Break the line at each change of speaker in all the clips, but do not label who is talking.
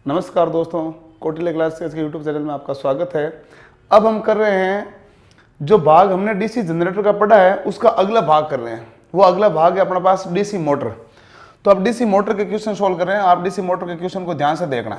नमस्कार दोस्तों, कौटिल्य क्लासेस के यूट्यूब चैनल में आपका स्वागत है। अब हम कर रहे हैं जो भाग हमने डीसी जनरेटर का पढ़ा है उसका अगला भाग कर रहे हैं। वो अगला भाग है अपने पास डीसी मोटर। तो अब डीसी मोटर के क्वेश्चन सोल्व कर रहे हैं। आप डीसी मोटर के क्वेश्चन को ध्यान से देखना,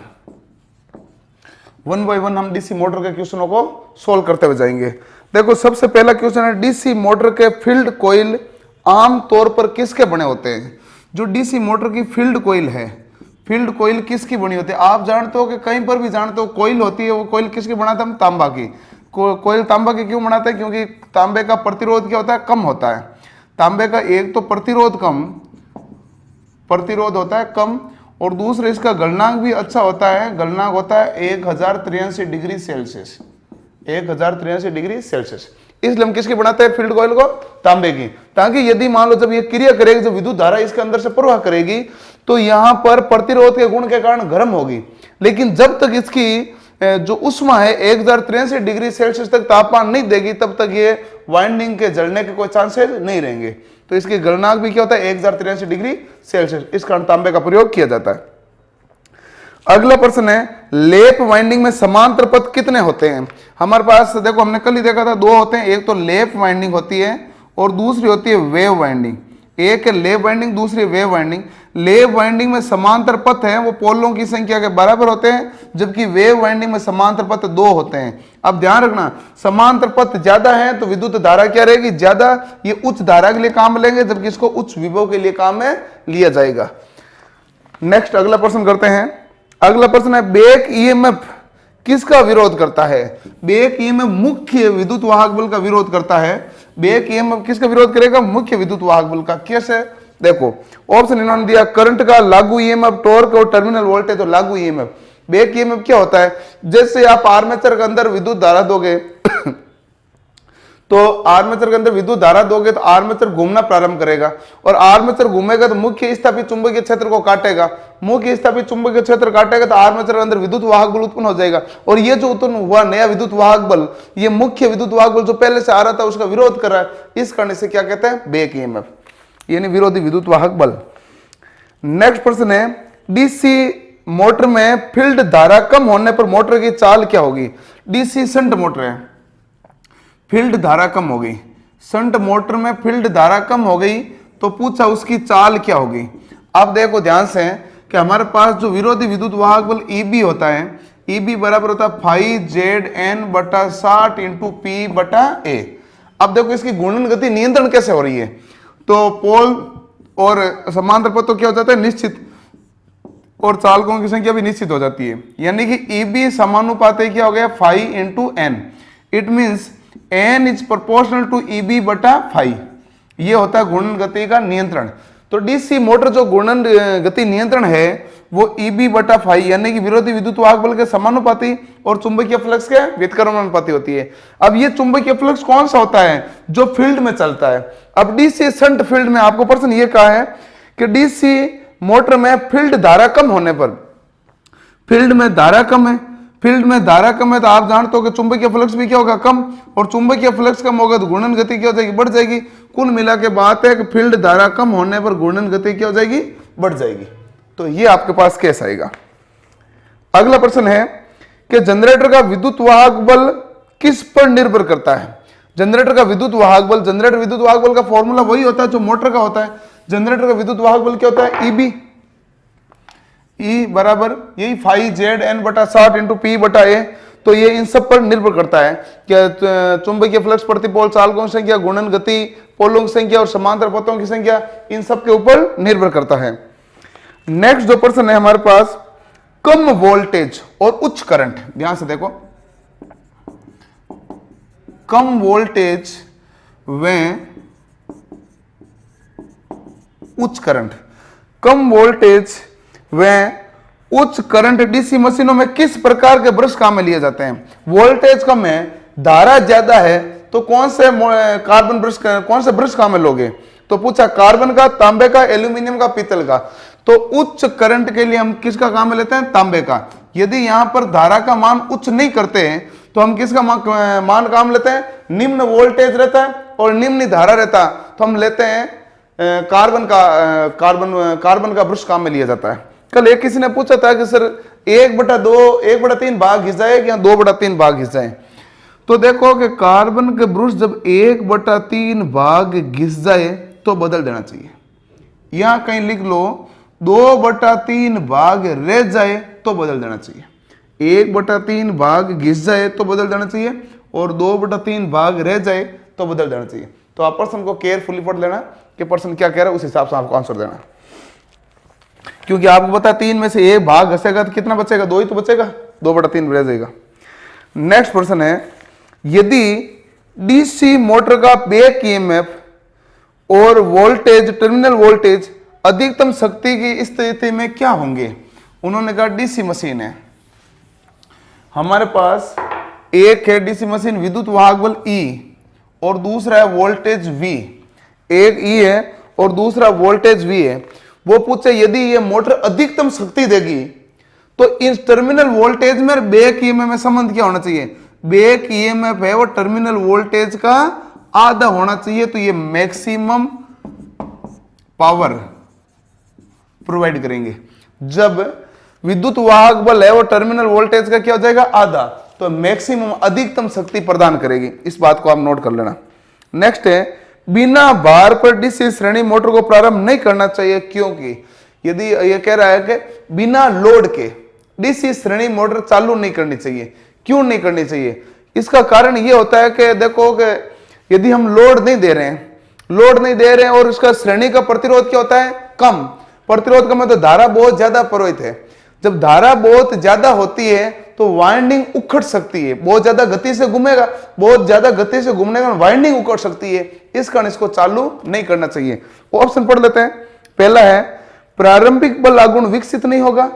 वन बाय वन हम डीसी मोटर के क्वेश्चनों को सोल्व करते हुए जाएंगे। देखो, सबसे पहला क्वेश्चन है डीसी मोटर के फील्ड कोयल आम तौर पर किसके बने होते हैं। जो डीसी मोटर की फील्ड कोयल है, फील्ड कोयल किसकी बनी होती है? आप जानते हो कि कहीं पर भी जानते हो कोयल होती है, वो कोयल किसकी बनाते हैं? हम तांबा की। कोयल तांबा की क्यों बनाते हैं? क्योंकि तांबे का प्रतिरोध क्या होता है? कम होता है। तांबे का एक तो प्रतिरोध होता है कम, और दूसरा इसका गलनांक भी अच्छा होता है। गलनांक होता है 1083 डिग्री सेल्सियस, 1083 डिग्री सेल्सियस। इसलिए हम किसकी बनाते हैं फील्ड कॉइल को? तांबे की। ताकि यदि मान लो जब ये क्रिया करेगी, जो विद्युत धारा इसके अंदर से प्रवाह करेगी, तो यहां पर प्रतिरोध के गुण के कारण गर्म होगी। लेकिन जब तक इसकी जो उष्मा है 1083 डिग्री सेल्सियस तक तापमान नहीं देगी, तब तक ये वाइंडिंग के जलने के कोई चांसेस नहीं रहेंगे। तो इसकी गलनांक भी क्या होता है? 1083 डिग्री सेल्सियस। इस कारण तांबे का प्रयोग किया जाता है। अगला प्रश्न है, लेप वाइंडिंग में समांतर पथ कितने होते हैं? हमारे पास देखो, हमने कल ही देखा था, दो होते हैं। एक तो लेप वाइंडिंग होती है और दूसरी होती है वेव वाइंडिंग। एक है लेप वाइंडिंग, दूसरी वेव वाइंडिंग। लेप वाइंडिंग में समांतर पथ है वो पोलों की संख्या के बराबर होते हैं, जबकि वेव वाइंडिंग में समांतर पथ 2 होते हैं। अब ध्यान रखना, समांतर पथ ज्यादा है तो विद्युत धारा क्या रहेगी? ज्यादा। ये उच्च धारा के लिए काम में लेंगे, जबकि इसको उच्च विभव के लिए काम में लिया जाएगा। नेक्स्ट अगला प्रश्न करते हैं। अगला प्रश्न है, बैक ईएमएफ किसका विरोध करता है? बैक ईएमएफ मुख्य विद्युत वाहक बल का विरोध करता है। बैक ईएमएफ किसका विरोध करेगा? मुख्य विद्युत वाहक बल का। कैसे? देखो, ऑप्शन इन्होंने दिया, करंट का लागू ईएमएफ, टॉर्क और टर्मिनल वोल्टेज। तो लागू ईएमएफ, बैक ईएमएफ क्या होता है? जैसे आप आर्मेचर के अंदर विद्युत धारा दोगे तो आर्मेचर के अंदर विद्युत धारा दोगे तो आर्मेचर घूमना प्रारंभ करेगा, और आर्मेचर घूमेगा तो मुख्य स्थापित चुंबकीय क्षेत्र को काटेगा। मुख्य स्थापित चुंबकीय क्षेत्र काटेगा तो आर्मेचर के अंदर विद्युत वाहक बल उत्पन्न हो जाएगा, और ये जो उत्पन्न हुआ नया विद्युत वाहक बल, ये मुख्य विद्युत वाहक बल जो पहले से आ रहा था उसका विरोध कर रहा है। इस कारण से क्या कहते हैं? बैक ईएमएफ, यानी विरोधी विद्युत वाहक बल। नेक्स्ट प्रश्न है, डीसी मोटर में फील्ड धारा कम होने पर मोटर की चाल क्या होगी? डीसी शंट मोटर है, फील्ड धारा कम हो गई। शंट मोटर में फील्ड धारा कम हो गई तो पूछा उसकी चाल क्या होगी। अब देखो ध्यान से कि हमारे पास जो विरोधी विद्युत वाहक बल ईबी होता है, ईबी बराबर होता है 5ZN बटा 60 इंटू P बटा A। अब देखो इसकी घूर्णन गति नियंत्रण कैसे हो रही है? तो पोल और समांतर पथ तो क्या हो जाता है? निश्चित, और चालकों की संख्या भी निश्चित हो जाती है। यानी कि ईबी समानुपाती क्या हो गया? 5 into N। It means N is proportional to EB बटा 5। ये होता है घूर्णन गति का नियंत्रण। तो डीसी मोटर जो घूर्णन गति नियंत्रण है वो EB बटा 5 यानी कि विरोधी विद्युत वाहक बल के समानुपाती और चुंबकीय फ्लक्स के व्युत्क्रमानुपाती होती है। अब ये चुंबकीय फ्लक्स कौन सा होता है? जो फील्ड में चलता है। अब डीसी शंट फील्ड में आपको प्रश्न ये कहा है कि डीसी मोटर में फील्ड धारा कम होने पर, फील्ड में धारा कम है, फील्ड में धारा कम है तो आप जानते हो कि चुंबकीय फ्लक्स भी क्या होगा? कम, और चुंबकीय फ्लक्स कम होगा तो घूर्णन गति क्या हो जाएगी? बढ़ जाएगी। कुल मिला के बात है कि फील्ड धारा कम होने पर घूर्णन गति क्या हो जाएगी? बढ़ जाएगी। तो ये आपके पास केस आएगा। अगला प्रश्न है कि जनरेटर का विद्युत वाहक बल किस पर निर्भर करता है? जनरेटर का विद्युत वाहक बल, जनरेटर विद्युत वाहक बल का फॉर्मूला वही होता है जो मोटर का होता है। जनरेटर का विद्युत वाहक बल क्या होता है? ईबी, ई बराबर यही 5ZN बटा 60 इंटू P बटा A। तो ये इन सब पर निर्भर करता है कि चुंबकीय फ्लक्स प्रति पोल, चालकों की संख्या, घूर्णन गति, पोलों की संख्या और समांतर पथों की संख्या, इन सब के ऊपर निर्भर करता है। नेक्स्ट जो प्रश्न है हमारे पास, कम वोल्टेज और उच्च करंट। ध्यान से देखो, कम वोल्टेज व उच्च करंट, कम वोल्टेज व उच्च करंट डीसी मशीनों में किस प्रकार के ब्रश काम में लिए जाते हैं? वोल्टेज कम है, धारा ज्यादा है, तो कौन से ब्रश काम में लोगे? तो पूछा कार्बन का, तांबे का, एल्यूमिनियम का, पीतल का। तो उच्च करंट के लिए हम किसका काम में लेते हैं? तांबे का। यदि यहां पर धारा का मान उच्च नहीं करते हैं तो हम किसका मान काम लेते हैं? निम्न वोल्टेज रहता है और निम्न धारा रहता है तो हम लेते हैं कार्बन का ब्रश काम में लिया जाता है। कल एक किसी ने पूछा था कि सर 1/3 भाग घिस जाए या 2/3 भाग घिस जाए। तो देखो कि कार्बन के ब्रुश जब 1/3 भाग घिस जाए तो बदल देना चाहिए। यहां कहीं लिख लो 2/3 भाग रह जाए तो बदल देना चाहिए। 1/3 भाग घिस जाए तो बदल देना चाहिए और 2/3 भाग रह जाए तो बदल देना चाहिए। तो आप प्रश्न को केयरफुली पढ़ लेना कि प्रश्न क्या कह रहा है, उस हिसाब से आपको आंसर देना। क्योंकि आपको पता 3 में से 1 भाग घसेगा तो कितना बचेगा, 2 ही तो बचेगा, 2/3 रह जाएगा। नेक्स्ट प्रश्न है, यदि डीसी मोटर का बैक ईएमएफ और वोल्टेज, टर्मिनल वोल्टेज अधिकतम शक्ति की स्थिति में क्या होंगे। उन्होंने कहा डीसी मशीन है, हमारे पास एक है डीसी मशीन विद्युत वाहक बल E और दूसरा है वोल्टेज V। एक E है और दूसरा वोल्टेज V है। वो पूछे यदि ये मोटर अधिकतम शक्ति देगी तो इस टर्मिनल वोल्टेज में बैक ईएमएफ में संबंध क्या होना चाहिए। बैक ईएमएफ है वो टर्मिनल वोल्टेज का आधा होना चाहिए, तो ये मैक्सिमम पावर प्रोवाइड करेंगे। जब विद्युत वाहक बल है वो टर्मिनल वोल्टेज का क्या हो जाएगा, आधा, तो मैक्सिमम अधिकतम शक्ति प्रदान करेगी। इस बात को आप नोट कर लेना। नेक्स्ट है, बिना भार पर डीसी श्रेणी मोटर को प्रारंभ नहीं करना चाहिए, क्योंकि यदि ये कह रहा है कि बिना लोड के डीसी श्रेणी मोटर चालू नहीं करनी चाहिए। क्यों नहीं करनी चाहिए, इसका कारण ये होता है कि देखो कि यदि हम लोड नहीं दे रहे हैं और उसका श्रेणी का प्रतिरोध क्या होता है, कम। प्रतिरोध कम है तो धारा बहुत ज्यादा प्रवाहित है। जब धारा बहुत ज्यादा होती है तो वाइंडिंग उखड़ सकती है, बहुत ज्यादा गति से घूमेगा, बहुत ज्यादा गति से घूमने का वाइंडिंग उखड़ सकती है, इस कारण इसको चालू नहीं करना चाहिए। ऑप्शन पढ़ लेते हैं। पहला है, प्रारंभिक बल आघूर्ण विकसित नहीं होगा,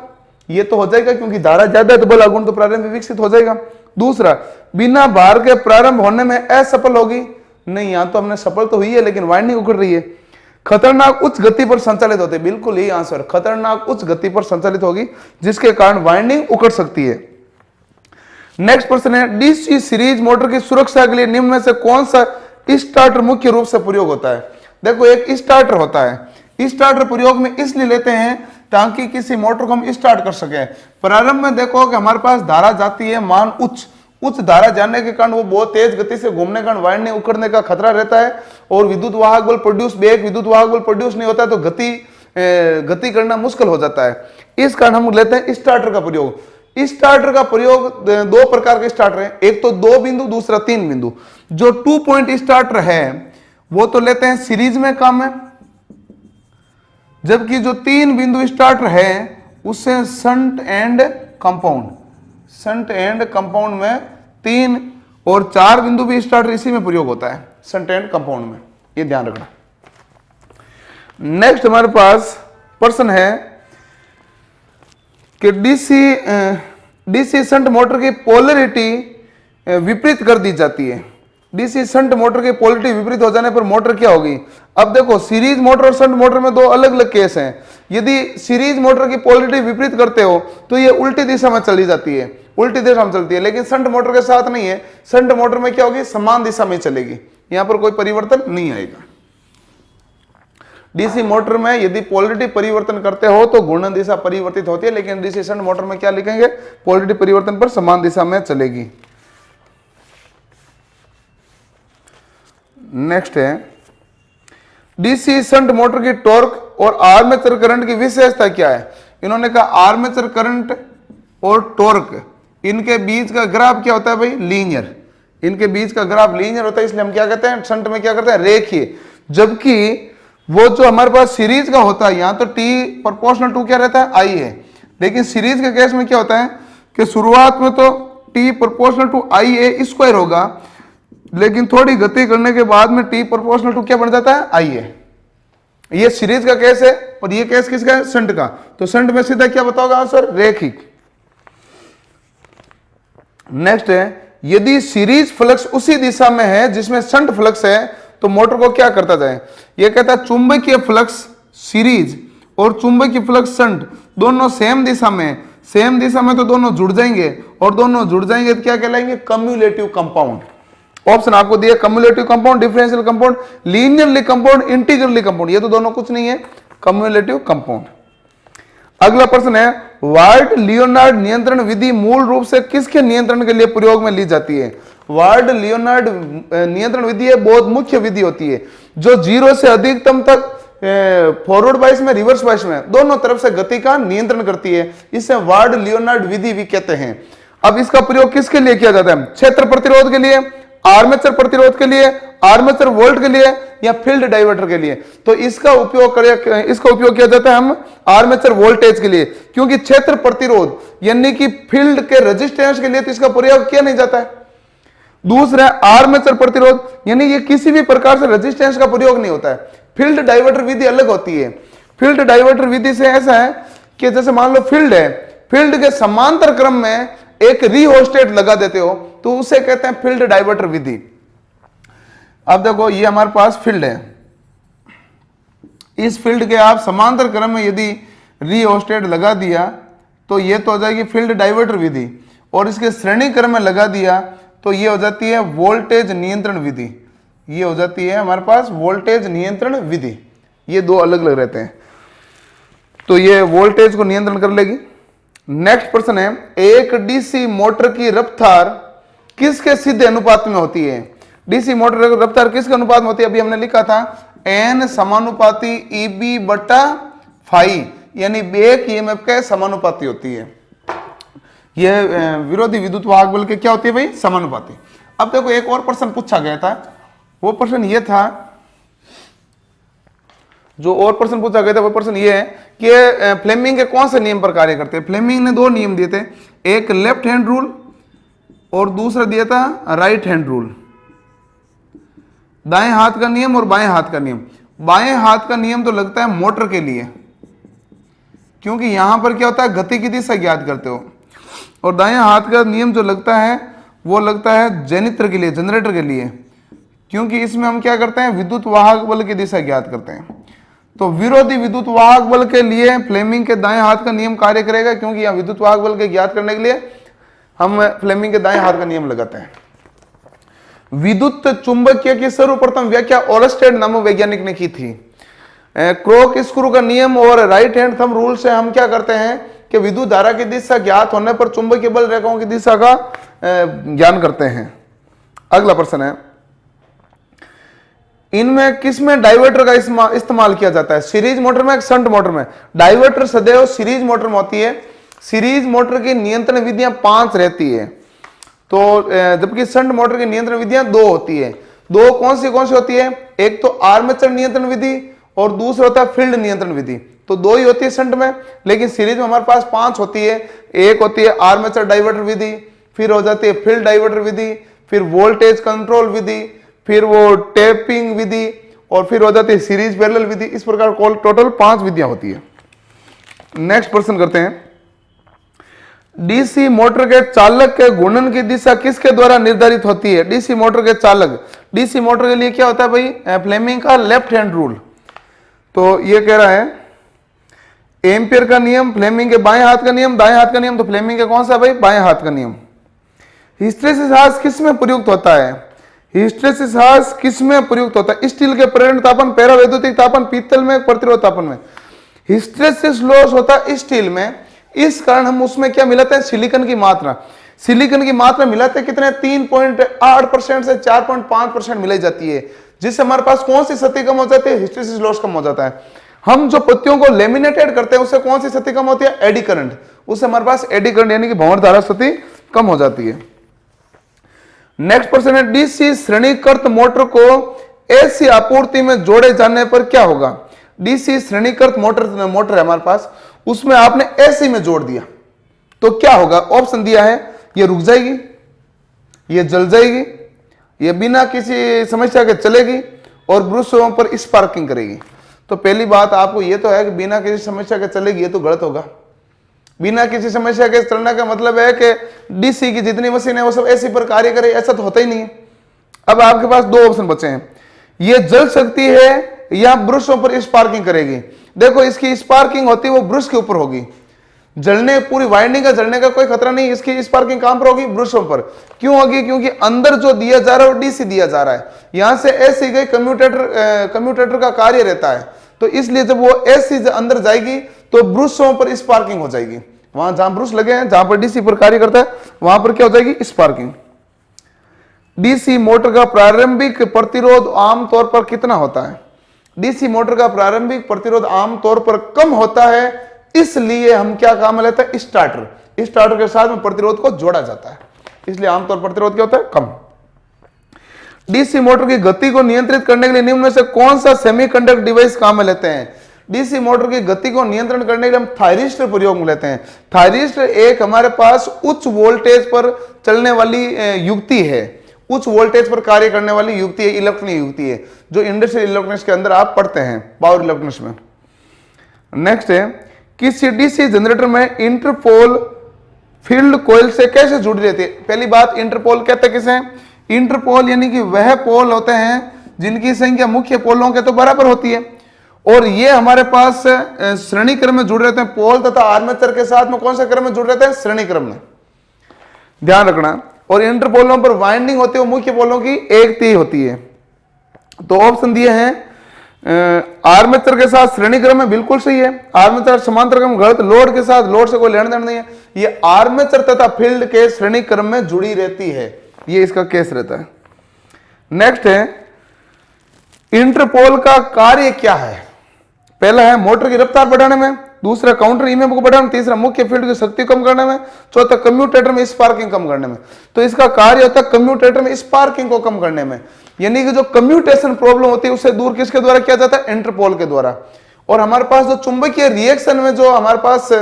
ये तो हो जाएगा क्योंकि धारा ज्यादा है तो बल आघूर्ण तो प्रारंभिक विकसित हो जाएगा। दूसरा, बिना भार के प्रारंभ होने में असफल होगी, नहीं, यहां तो हमने सफल तो हुई है लेकिन वाइंडिंग उखड़ रही है। खतरनाक उच्च गति पर संचालित होते, बिल्कुल यही आंसर, खतरनाक उच्च गति पर संचालित होगी जिसके कारण वाइंडिंग उखड़ सकती है। नेक्स्ट प्रश्न है, डीसी सीरीज मोटर की सुरक्षा के लिए निम्न में से कौन सा स्टार्टर मुख्य रूप से प्रयोग होता है। देखो एक स्टार्टर होता है, स्टार्टर प्रयोग में इसलिए लेते हैं ताकि किसी मोटर को हम स्टार्ट कर सके। प्रारंभ में देखो कि हमारे पास धारा जाती है मान उच्च धारा जाने के कारण वो बहुत तेज गति से घूमने के कारण वाइंडिंग उखड़ने का खतरा रहता है और विद्युत वाहक बल प्रोड्यूस, बैक विद्युत वाहक बल प्रोड्यूस नहीं होता है तो गति करना मुश्किल हो जाता है। इस कारण हम लेते हैं स्टार्टर का प्रयोग। स्टार्टर का प्रयोग 2 प्रकार के स्टार्टर है, एक तो 2 बिंदु, दूसरा 3 बिंदु। जो 2 पॉइंट स्टार्टर है वो तो लेते हैं सीरीज में काम है, जबकि जो 3 बिंदु स्टार्टर है उससे शंट एंड कंपाउंड में 3 और 4 बिंदु भी स्टार्टर इसी में प्रयोग होता है, शंट एंड कंपाउंड में, ये ध्यान रखना। नेक्स्ट हमारे पास प्रश्न है कि डीसी शंट मोटर की पोलरिटी विपरीत कर दी जाती है। डीसी शंट मोटर की पोलरिटी विपरीत हो जाने पर मोटर क्या होगी। अब देखो सीरीज मोटर और शंट मोटर में 2 अलग अलग केस हैं। यदि सीरीज मोटर की पोलरिटी विपरीत करते हो तो ये उल्टी दिशा में चली जाती है, उल्टी दिशा में चलती है, लेकिन शंट मोटर के साथ नहीं है। शंट मोटर में क्या होगी, समान दिशा में चलेगी, यहां पर कोई परिवर्तन नहीं आएगा। डीसी मोटर में यदि पोलरिटी परिवर्तन करते हो तो घूर्णन दिशा परिवर्तित होती है, लेकिन डीसी शंट मोटर में क्या लिखेंगे, पोलरिटी परिवर्तन पर समान दिशा में चलेगी। नेक्स्ट है, डीसी शंट मोटर की टॉर्क और आर्मेचर करंट की विशेषता क्या है। इन्होंने कहा आर्मेचर करंट और टॉर्क इनके बीच का ग्राफ क्या होता है भाई, लीनियर। इनके बीच का ग्राफ लीनियर होता है, इसलिए हम क्या कहते हैं, शंट में क्या करते हैं, रेखीय। जबकि वो जो हमारे पास सीरीज का होता है, यहां तो T प्रोपोर्शनल टू क्या रहता है, I है, लेकिन सीरीज के केस में क्या होता है कि शुरुआत में तो T proportional to IA square होगा, लेकिन थोड़ी गति करने के बाद में T प्रोपोर्शनल टू क्या बन जाता है, I है। ये सीरीज का केस है और ये केस किसका है, शंट का। तो शंट में सीधा क्या बताओगे आंसर, रेखिक। नेक्स्ट है, यदि सीरीज फ्लक्स उसी दिशा में है जिसमें शंट फ्लक्स है तो मोटर को क्या करता जाए। यह कहता है चुंबकीय फ्लक्स सीरीज और चुंबकीय फ्लक्स शंट दोनों सेम दिशा में तो दोनों जुड़ जाएंगे, और दोनों जुड़ जाएंगे तो क्या कहलाएंगे, कम्युलेटिव कंपाउंड। ऑप्शन आपको दिया, cumulative compound, differential compound, linearly compound, integrally compound. ये तो दोनों कुछ नहीं है, कम्युलेटिव कंपाउंड। अगला प्रश्न है, वार्ड लियोनार्ड नियंत्रण विधि मूल रूप से किसके नियंत्रण के लिए प्रयोग में ली जाती है? वार्ड लियोनार्ड नियंत्रण विधि है, बहुत मुख्य विधि होती है जो 0 से अधिकतम तक फॉरवर्ड बाइस में, रिवर्स बाइस में, दोनों तरफ से गति का नियंत्रण करती है। इसे वार्ड लियोनार्ड विधि भी कहते हैं। अब इसका प्रयोग किसके लिए किया जाता है? क्षेत्र प्रतिरोध के लिए, आर्मेचर प्रतिरोध के लिए, आर्मेचर वोल्ट के लिए, या फील्ड डाइवर्टर के लिए। तो इसका उपयोग किया जाता है हम आर्मेचर वोल्टेज के लिए, क्योंकि क्षेत्र प्रतिरोध यानी कि फील्ड के रेजिस्टेंस के लिए तो इसका प्रयोग किया नहीं जाता है। दूसरा आर्मेचर प्रतिरोध, यानी ये किसी भी प्रकार से रेजिस्टेंस का प्रयोग नहीं होता है। फील्ड डाइवर्टर विधि अलग होती है। फील्ड डाइवर्टर विधि से ऐसा है कि जैसे मान लो फील्ड है, फील्ड के समांतर क्रम में एक रिहोस्टेट लगा देते हो तो उसे कहते हैं फील्ड डाइवर्टर विधि। अब देखो ये हमारे पास फील्ड है, इस फील्ड के आप समांतर क्रम में यदि रिहोस्टेट लगा दिया तो ये तो हो जाएगी फील्ड डाइवर्टर विधि, और इसके श्रेणी क्रम में लगा दिया तो ये हो जाती है वोल्टेज नियंत्रण विधि। ये हो जाती है हमारे पास वोल्टेज नियंत्रण विधि। ये दो अलग अलग रहते हैं, तो ये वोल्टेज को नियंत्रण कर लेगी। नेक्स्ट प्रश्न है, एक डीसी मोटर की रफ्तार किसके सीधे अनुपात में होती है? डीसी मोटर की रफ्तार किसके अनुपात में होती है? अभी हमने लिखा था एन समानुपाती ईबी बटा फाई, यानी एक ईएमएफ के समानुपाती होती है। यह विरोधी विद्युत वाहक बल के क्या होती है भाई? समानुपाती। अब देखो एक और प्रश्न पूछा गया था, वो प्रश्न ये था, जो और प्रश्न पूछा गया था वो प्रश्न ये है कि फ्लेमिंग के कौन से नियम पर कार्य करते हैं? फ्लेमिंग ने दो नियम दिए थे, एक लेफ्ट हैंड रूल और दूसरा दिया था राइट हैंड रूल। दाएं हाथ का नियम और बाएं हाथ का नियम। बाएं हाथ का नियम तो लगता है मोटर के लिए, क्योंकि यहां पर क्या होता है, गति की दिशा ज्ञात करते हो, और दाएं हाथ का नियम जो लगता है वो लगता है जेनित्र के लिए, जनरेटर के लिए, क्योंकि इसमें हम क्या करते हैं, विद्युत वाहक बल की दिशा ज्ञात करते हैं। तो विरोधी विद्युत वाहक बल के लिए फ्लेमिंग के दाएं हाथ का नियम कार्य करेगा, क्योंकि यहाँ विद्युत वाहक बल के ज्ञात करने के लिए हम फ्लेमिंग के दाएं हाथ का नियम लगाते हैं। विद्युत चुंबकीय की सर्वप्रथम व्याख्या ओलस्टेड नामक वैज्ञानिक ने की थी। क्रोक स्क्रू का नियम और राइट हैंड थंब रूल से हम क्या करते हैं कि विद्युत धारा की दिशा ज्ञात होने पर चुंबकीय बल रेखाओं की दिशा का ज्ञान करते हैं। अगला प्रश्न है, इनमें किसमें डाइवर्टर का इस्तेमाल किया जाता है? सीरीज मोटर में, शंट मोटर में? डाइवर्टर सदैव सीरीज मोटर में होती है। सीरीज मोटर की नियंत्रण विधियां 5 रहती है, तो जबकि शंट मोटर की नियंत्रण विधियां 2 होती है। 2 कौन सी होती है? एक तो आर्मेचर नियंत्रण विधि और दूसरा होता है फील्ड नियंत्रण विधि। तो 2 ही होती है शंट में, लेकिन सीरीज में हमारे पास 5 होती है। एक होती है आर्मेचर डाइवर्टर विधि, फिर हो जाती है फील्ड डाइवर्टर विधि, फिर वोल्टेज कंट्रोल विधि, फिर वो टेपिंग विधि, और फिर हो जाती है सीरीज पैरेलल विधि। इस प्रकार टोटल 5 विधियां होती है। नेक्स्ट प्रश्न करते हैं, डीसी मोटर के चालक के घूर्णन की दिशा किसके द्वारा निर्धारित होती है? डीसी मोटर के चालक, डीसी मोटर के लिए क्या होता है भाई? फ्लेमिंग का लेफ्ट हैंड रूल। तो ये कह रहा है एम्पियर का नियम, फ्लेमिंग के बाएं हाथ का नियम, दाएं हाथ का नियम, तो फ्लेमिंग के कौन सा भाई? बाएं हाथ का नियम। हिस्टैरिसीस किस में प्रयुक्त होता है? हिस्टैरिसीस किस में प्रयुक्त होता है? स्टील के प्रेरण तापन, पैरावैद्युतिक तापन, पीतल में, प्रतिरोध तापन में। हिस्टैरिसीस लॉस होता है स्टील में, इस कारण हम उसमें क्या मिलाते हैं? सिलिकॉन की मात्रा। सिलिकॉन की मात्रा मिलाते हैं कितने? 3.8% से 4.5% मिलाई जाती है, जिससे हमारे पास कौन सी शक्ति कम हो जाती है? हिस्टैरिसीस लॉस कम हो जाता है। हम जो पत्तियों को लेमिनेटेड करते हैं उससे कौन सी शक्ति कम होती है? Eddy current. उससे हमारे पास एडी करंट यानी कि भंवर धारा शक्ति कम हो जाती है। नेक्स्ट प्रश्न है, डीसी श्रेणीकृत मोटर को एसी आपूर्ति में जोड़े जाने पर क्या होगा? डीसी श्रेणीकृत मोटर है हमारे पास, उसमें आपने एसी में जोड़ दिया तो क्या होगा? ऑप्शन दिया है, ये रुक जाएगी, ये जल जाएगी, ये बिना किसी समस्या के चलेगी, और ब्रशों पर स्पार्किंग करेगी। तो पहली बात आपको ये तो है कि बिना किसी समस्या के चलेगी, ये तो गलत होगा। बिना किसी समस्या के चलने का मतलब है कि डीसी की जितनी मशीन है वो सब एसी पर कार्य करे, ऐसा तो होता ही नहीं है। अब आपके पास 2 ऑप्शन बचे हैं, ये जल सकती है या ब्रशों पर स्पार्किंग करेगी। देखो इसकी स्पार्किंग होती है वो ब्रश के ऊपर होगी, जलने पूरी वाइंडिंग का जलने का कोई खतरा नहीं। इसकी स्पार्किंग कहां पर होगी? ब्रशों पर। क्यों होगी? क्योंकि अंदर जो दिया जा रहा है वो डीसी दिया जा रहा है, यहां से एसी गई कम्यूटेटर का कार्य रहता है, तो इसलिए जब वो एसी अंदर जाएगी तो ब्रशों पर स्पार्किंग हो जाएगी। वहां जहां ब्रश लगे हैं, जहां पर डीसी पर कार्य करता है, वहां पर क्या हो जाएगी? स्पार्किंग। डीसी मोटर का प्रारंभिक प्रतिरोध आमतौर पर कितना होता है? डीसी मोटर का प्रारंभिक प्रतिरोध आमतौर पर कम होता है, इसलिए हम क्या काम में लेते हैं? स्टार्टर। स्टार्टर के साथ में प्रतिरोध को जोड़ा जाता है, इसलिए आमतौर पर प्रतिरोध क्या होता है? कम। डीसी मोटर की गति को नियंत्रित करने के लिए निम्न में से कौन सा सेमीकंडक्टर डिवाइस काम में लेते हैं? डीसी मोटर की गति को नियंत्रण करने के लिए हम थायरिस्टर प्रयोग में लेते हैं। थायरिस्टर एक हमारे पास उच्च वोल्टेज पर चलने वाली युक्ति है, उच्च वोल्टेज पर कार्य करने वाली युक्ति है, इलेक्ट्रॉनिक युक्ति है, जो इंडस्ट्रियल इलेक्ट्रॉनिक्स के अंदर आप पढ़ते हैं, पावर इलेक्ट्रॉनिक्स में। नेक्स्ट है, किसी डीसी जनरेटर में इंटरपोल फील्ड कॉइल से कैसे जुड़ी रहती है? पहली बात, इंटरपोल कहते हैं किसे? इंटरपोल यानी कि वह पोल होते हैं जिनकी संख्या मुख्य पोलों के तो बराबर होती है, और ये हमारे पास श्रेणी क्रम में जुड़े रहते हैं। पोल तथा आर्मेचर के साथ में कौन सा क्रम में जुड़ रहते हैं? श्रेणी क्रम में, ध्यान रखना। और इंटरपोलों पर वाइंडिंग होती है वो मुख्य पोलों की एक ती होती है। तो ऑप्शन दिए हैं, आर्मेचर के साथ श्रेणी क्रम में बिल्कुल सही है, आर्मेचर समांतर क्रम गलत, लोड के साथ, लोड से कोई लेना देना नहीं है, ये आर्मेचर तथा फील्ड के श्रेणी क्रम में जुड़ी रहती है, ये इसका केस रहता है। नेक्स्ट है, इंटरपोल का कार्य क्या है? पहला है मोटर की रफ्तार बढ़ाने में, दूसरा काउंटर ईएमएफ को बढ़ाने में, तीसरा मुख्य फील्ड की शक्ति कम करने में, चौथा कम्यूटेटर में स्पार्किंग कम करने में। तो इसका कार्य होता है कम्यूटेटर में स्पार्किंग को कम करने में, यानी कि जो कम्यूटेशन प्रॉब्लम होती है उसे दूर किसके द्वारा किया जाता है? इंटरपोल के द्वारा। और हमारे पास जो चुंबकीय रिएक्शन में जो हमारे पास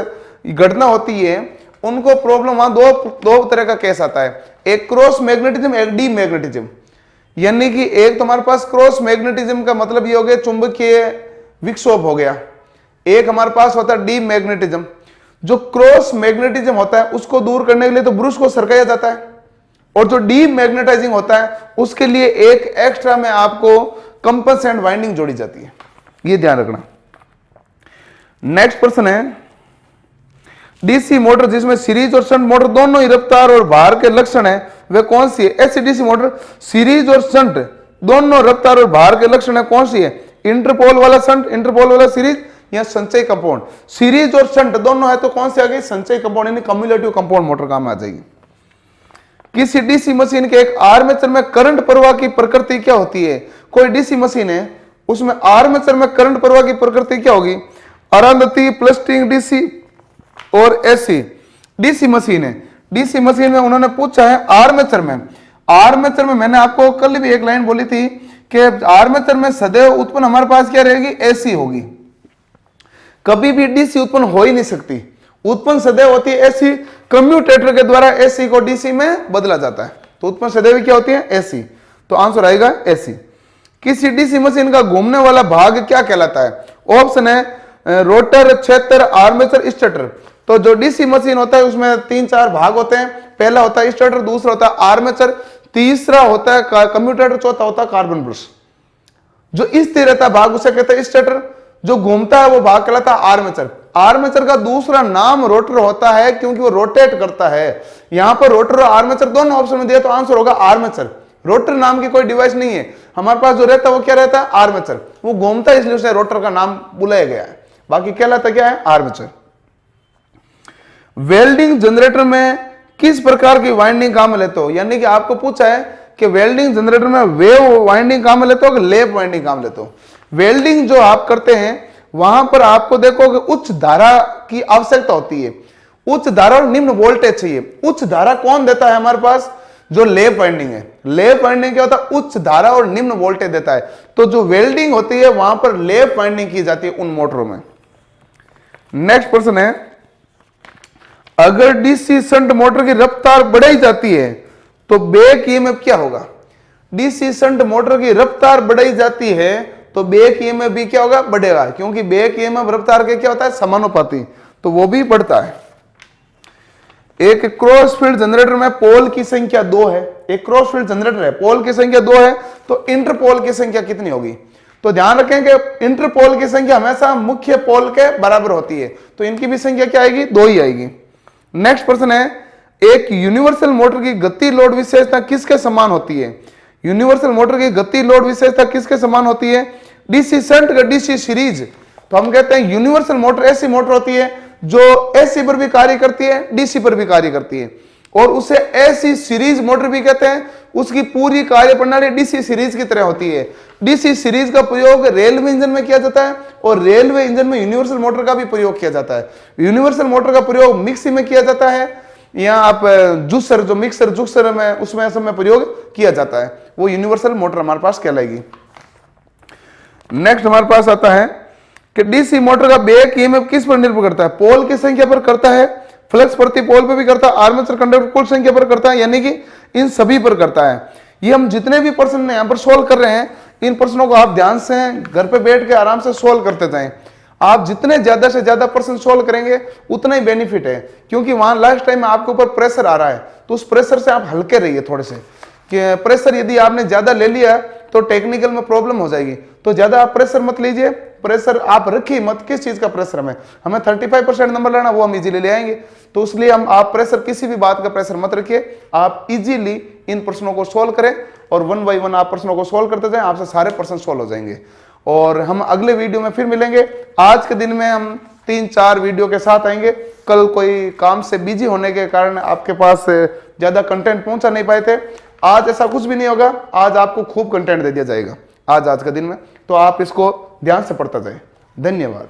घटना होती है उनको प्रॉब्लम, वहां दो तरह का केस आता है, एक क्रॉस मैग्नेटिज्म, एक डी मैग्नेटिज्म। यानी कि एक तो हमारे पास क्रॉस मैग्नेटिज्म का मतलब ये हो गया चुंबकीय विक्षोभ हो गया, एक हमारे पास होता है डी मैग्नेटिज्म। जो क्रॉस मैग्नेटिज्म होता है उसको दूर करने के लिए तो ब्रश को सरकाया जाता है, और जो डी मैग्नेटाइजिंग होता है उसके लिए एक एक्स्ट्रा में आपको कंपनसेंट वाइंडिंग जोड़ी जाती है, ये ध्यान रखना। नेक्स्ट प्रश्न है, डीसी मोटर जिसमें सीरीज और शंट मोटर दोनों ही रफ्तार और भार के लक्षण है वे कौन सी है? ऐसी डीसी मोटर सीरीज और शंट दोनों रफ्तार और भार के लक्षण है, कौन सी है? इंटरपोल वाला शंट, इंटरपोल वाला सीरीज, या संचयी कंपाउंड। सीरीज और शंट दोनों है तो कौन सी आ गई? संचयी कंपाउंड, यानी कम्युलेटिव कंपाउंड मोटर काम आ जाएगी। किसी डीसी मशीन के एक आर्मेचर में करंट प्रवाह की प्रकृति क्या होती है? कोई डीसी मशीन है उसमें आर्मेचर में करंट प्रवाह की प्रकृति क्या होगी? अरुंधति, प्लस्टिंग डीसी और एसी डीसी मशीन है। डीसी मशीन में उन्होंने पूछा है आर्मेचर में, आर्मेचर में मैंने आपको कल भी एक लाइन बोली थी कि आर्मेचर में सदैव उत्पन्न हमारे पास क्या रहेगी? एसी होगी, कभी भी डीसी उत्पन्न हो ही नहीं सकती, उत्पन्न सदैव होती है एसी। कम्यूटेटर के द्वारा एसी को डीसी में बदला जाता है, तो उत्पन्न सदैव क्या होती है? एसी। तो आंसर आएगा एसी। किसी डीसी मशीन का घूमने वाला भाग क्या कहलाता है? ऑप्शन है रोटर, क्षेत्र, आर्मेचर, स्टेटर। तो जो डीसी मशीन होता है उसमें 3-4 भाग होते हैं, पहला होता है स्टेटर, दूसरा होता है आर्मेचर, तीसरा होता है कम्यूटेटर, चौथा होता है कार्बन ब्रश। जो स्थिर रहता है भाग उसे कहते हैं स्टेटर, जो घूमता है वो भाग कहलाता है आर्मेचर। आर्मेचर का दूसरा नाम रोटर होता है क्योंकि वो रोटेट करता है। यहां पर रोटर और आर्मेचर दोनों ऑप्शन में दिया तो आंसर होगा आर्मेचर। रोटर नाम की कोई डिवाइस नहीं है हमारे पास, जो रहता है वो क्या रहता है? आर्मेचर। वो घूमता है इसलिए उसे रोटर का नाम बुलाया गया है, बाकी कहलाता क्या है? आर्मेचर। वेल्डिंग जनरेटर में किस प्रकार की वाइंडिंग काम में लेते हो? यानी कि आपको पूछा है कि वेल्डिंग जनरेटर में वेव वाइंडिंग काम में लेते हो कि लैप वाइंडिंग काम लेते हो? वेल्डिंग जो आप करते हैं वहां पर आपको देखो कि उच्च धारा की आवश्यकता होती है, उच्च धारा और निम्न वोल्टेज चाहिए। उच्च धारा कौन देता है हमारे पास? जो लैप वाइंडिंग है। लैप वाइंडिंग क्या होता है? उच्च धारा और निम्न वोल्टेज देता है। तो जो वेल्डिंग होती है वहां पर लैप वाइंडिंग की जाती है उन मोटरों में। नेक्स्ट प्रश्न है, अगर डीसी शंट मोटर की रफ्तार बढ़ाई जाती है तो बैक ईएमएफ क्या होगा? डीसी शंट मोटर की रफ्तार बढ़ाई जाती है तो बैक ईएमएफ भी क्या होगा? बढ़ेगा, क्योंकि बैक ईएमएफ रफ्तार के क्या होता है? समानुपाती, तो वो भी बढ़ता है। एक क्रॉस फील्ड जनरेटर में पोल की संख्या 2 है, एक क्रॉस फील्ड जनरेटर है, पोल की संख्या 2 है, तो इंटरपोल की संख्या कितनी होगी? तो ध्यान रखें कि इंटरपोल की संख्या हमेशा मुख्य पोल के बराबर होती है, तो इनकी भी संख्या क्या आएगी? 2 ही आएगी। नेक्स्ट प्रश्न है, एक यूनिवर्सल मोटर की गति लोड विशेषता किसके समान होती है? यूनिवर्सल मोटर की गति लोड विशेषता किसके समान होती है? डीसी शंट का डीसी सीरीज। तो हम कहते हैं यूनिवर्सल मोटर ऐसी मोटर होती है जो एसी पर भी कार्य करती है, डीसी पर भी कार्य करती है, और उसे एसी सीरीज मोटर भी कहते हैं। उसकी पूरी कार्य प्रणाली डीसी सीरीज की तरह होती है। डीसी सीरीज का प्रयोग रेलवे इंजन में किया जाता है और रेलवे इंजन में यूनिवर्सल मोटर का भी प्रयोग किया जाता है। यूनिवर्सल मोटर का प्रयोग मिक्सी में किया जाता है, या आप जूसर, जो मिक्सर जूसर में उसमें सब में प्रयोग किया जाता है, वो यूनिवर्सल मोटर हमारे पास कहलाएगी। नेक्स्ट हमारे पास आता है कि डीसी मोटर का बैक ईएमएफ किस पर निर्भर करता है? पोल की संख्या पर करता है, फ्लक्स प्रति पोल पर भी करता है, आर्मेचर कंडक्टर कुल संख्या पर करता है, यानी कि इन सभी पर करता है। ये हम जितने भी प्रश्न यहाँ पर सोल्व कर रहे हैं, इन प्रश्नों को आप ध्यान से घर पे बैठ के आराम से सोल्व करते जाएं। आप जितने ज्यादा से ज्यादा प्रश्न सोल्व करेंगे उतना ही बेनिफिट है, क्योंकि वहां लास्ट टाइम में आपके ऊपर प्रेशर आ रहा है, तो उस प्रेशर से आप हल्के रहिए थोड़े से। कि प्रेशर यदि आपने ज्यादा ले लिया तो टेक्निकल में प्रॉब्लम हो जाएगी, तो ज्यादा आप प्रेशर मत लीजिए। प्रेशर आप रखिए मत, किस चीज का प्रेशर हमें 35% नंबर लेना, वो हम इजीली ले आएंगे। तो इसलिए आप प्रेशर, किसी भी बात का प्रेशर मत रखिए, आप इजीली इन प्रश्नों को सोल्व करें और 1 बाय 1 आप प्रश्नों को सोल्व करते जाएं, आपसे सारे प्रश्न सोल्व हो जाएंगे। और हम अगले वीडियो में फिर मिलेंगे। आज के दिन में हम 3-4 वीडियो के साथ आएंगे। कल कोई काम से बिजी होने के कारण आपके पास ज्यादा कंटेंट पहुंचा नहीं पाए थे। आज ऐसा कुछ भी नहीं होगा, आज आपको खूब कंटेंट दे दिया जाएगा आज के दिन में, तो आप इसको ध्यान से पढ़ता जाए। धन्यवाद।